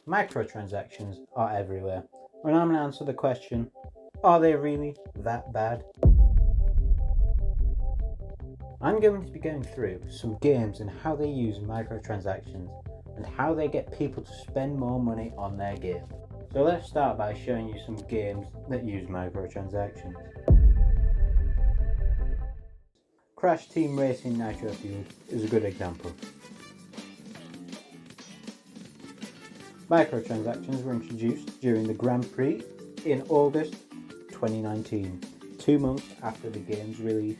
Microtransactions are everywhere, and I'm going to answer the question, are they really that bad? I'm going to be going through some games and how they use microtransactions and how they get people to spend more money on their game. So let's start by showing you some games that use microtransactions. Crash Team Racing Nitro Fuel is a good example. Microtransactions were introduced during the Grand Prix in August 2019, 2 months after the game's release.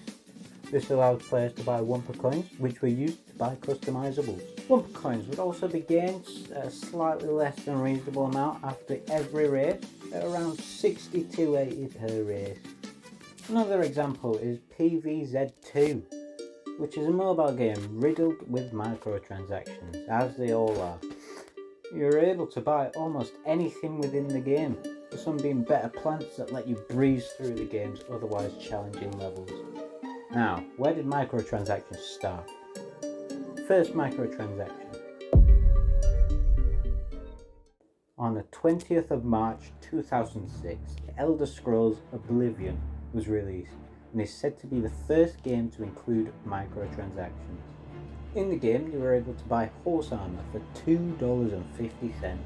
This allowed players to buy Wumpa coins, which were used to buy customizables. Wumpa coins would also be gained at a slightly less than reasonable amount after every race, at around 60 to 80 per race. Another example is PVZ2, which is a mobile game riddled with microtransactions, as they all are. You're able to buy almost anything within the game, some being better plants that let you breeze through the game's otherwise challenging levels. Now, where did microtransactions start? First microtransaction. On the 20th of March 2006, The Elder Scrolls Oblivion was released and is said to be the first game to include microtransactions. In the game, you were able to buy horse armor for $2.50.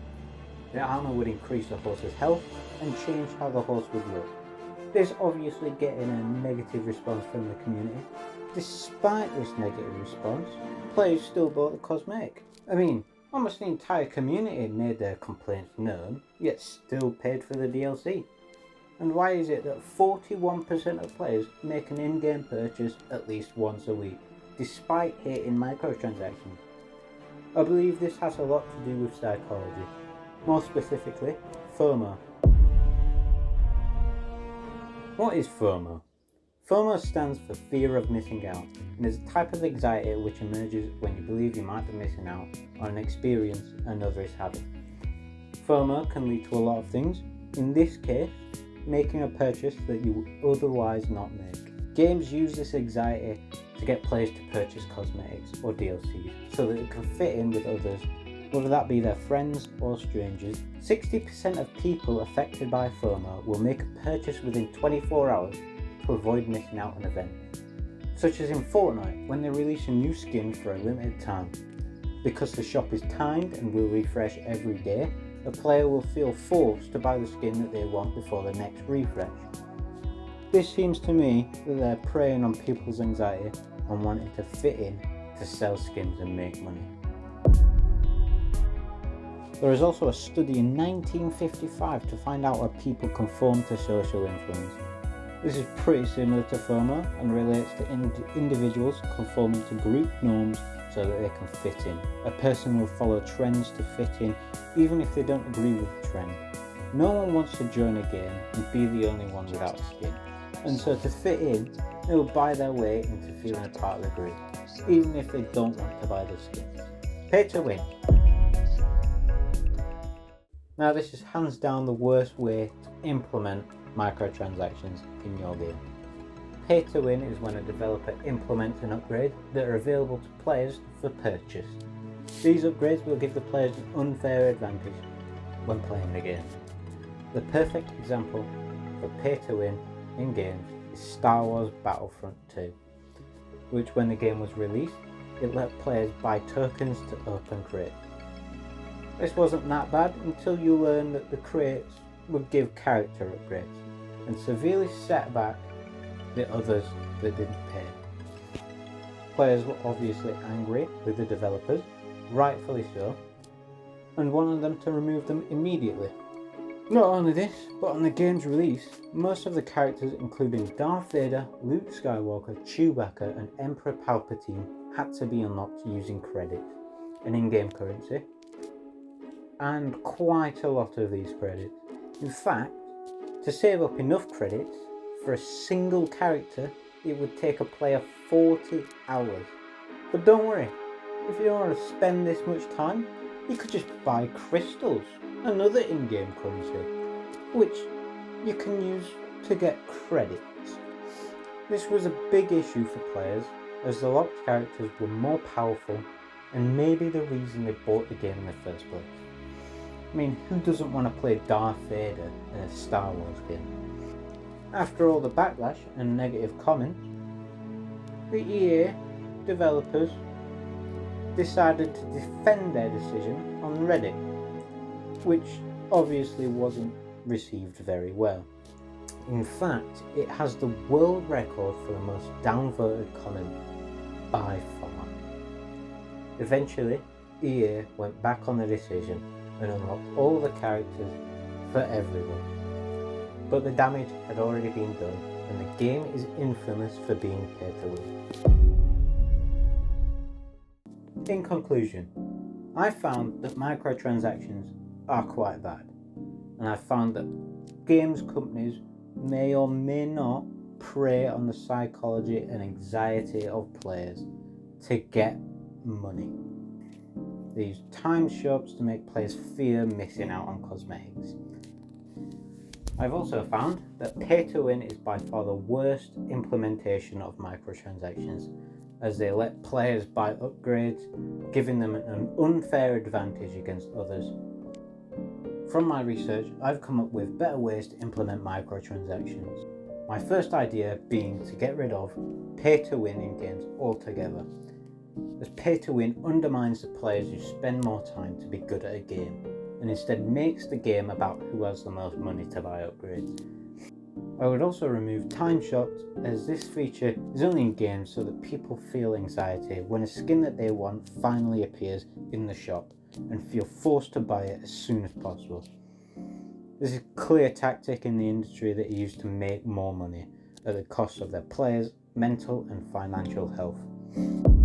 The armor would increase the horse's health and change how the horse would look. This obviously getting a negative response from the community. Despite this negative response, players still bought the cosmetic. Almost the entire community made their complaints known, yet still paid for the DLC. And why is it that 41% of players make an in-game purchase at least once a week, despite hating microtransactions? I believe this has a lot to do with psychology, more specifically, FOMO. What is FOMO? FOMO stands for fear of missing out, and is a type of anxiety which emerges when you believe you might be missing out on an experience another is having. FOMO can lead to a lot of things, in this case, making a purchase that you would otherwise not make. Games use this anxiety to get players to purchase cosmetics or DLCs so that it can fit in with others, whether that be their friends or strangers. 60% of people affected by FOMO will make a purchase within 24 hours to avoid missing out on events, such as in Fortnite when they release a new skin for a limited time. Because the shop is timed and will refresh every day, a player will feel forced to buy the skin that they want before the next refresh. This seems to me that they're preying on people's anxiety and wanting to fit in to sell skins and make money. There is also a study in 1955 to find out why people conform to social influence. This is pretty similar to FOMO and relates to individuals conforming to group norms so that they can fit in. A person will follow trends to fit in even if they don't agree with the trend. No one wants to join a game and be the only one without a skin, and so to fit in, they will buy their way into feeling a part of the group, even if they don't want to buy the skin. Pay to win. Now this is hands down the worst way to implement microtransactions in your game. Pay to win is when a developer implements an upgrade that are available to players for purchase. These upgrades will give the players an unfair advantage when playing the game. The perfect example for pay to win in games is Star Wars Battlefront 2, which when the game was released, it let players buy tokens to open crates. This wasn't that bad until you learned that the crates would give character upgrades and severely set back the others that didn't pay. Players were obviously angry with the developers, rightfully so, and wanted them to remove them immediately. Not only this, but on the game's release, most of the characters including Darth Vader, Luke Skywalker, Chewbacca and Emperor Palpatine had to be unlocked using credits, an in-game currency, and quite a lot of these credits. In fact, to save up enough credits for a single character, it would take a player 40 hours. But don't worry, if you don't want to spend this much time, you could just buy crystals, another in-game currency, which you can use to get credits. This was a big issue for players, as the locked characters were more powerful and maybe the reason they bought the game in the first place. I mean, who doesn't want to play Darth Vader in a Star Wars game? After all the backlash and negative comments, the EA developers decided to defend their decision on Reddit, which obviously wasn't received very well. In fact, it has the world record for the most downvoted comment by far. Eventually, EA went back on the decision and unlocked all the characters for everyone. But the damage had already been done, and the game is infamous for being pay to win. In conclusion, I found that microtransactions are quite bad, and I found that games companies may or may not prey on the psychology and anxiety of players to get money. They use time shops to make players fear missing out on cosmetics. I've also found that pay to win is by far the worst implementation of microtransactions, as they let players buy upgrades, giving them an unfair advantage against others. From my research, I've come up with better ways to implement microtransactions. My first idea being to get rid of pay to win in games altogether, as pay to win undermines the players who spend more time to be good at a game, and instead makes the game about who has the most money to buy upgrades. I would also remove time shops, as this feature is only in games so that people feel anxiety when a skin that they want finally appears in the shop and feel forced to buy it as soon as possible. This is a clear tactic in the industry that is used to make more money at the cost of their players' mental and financial health.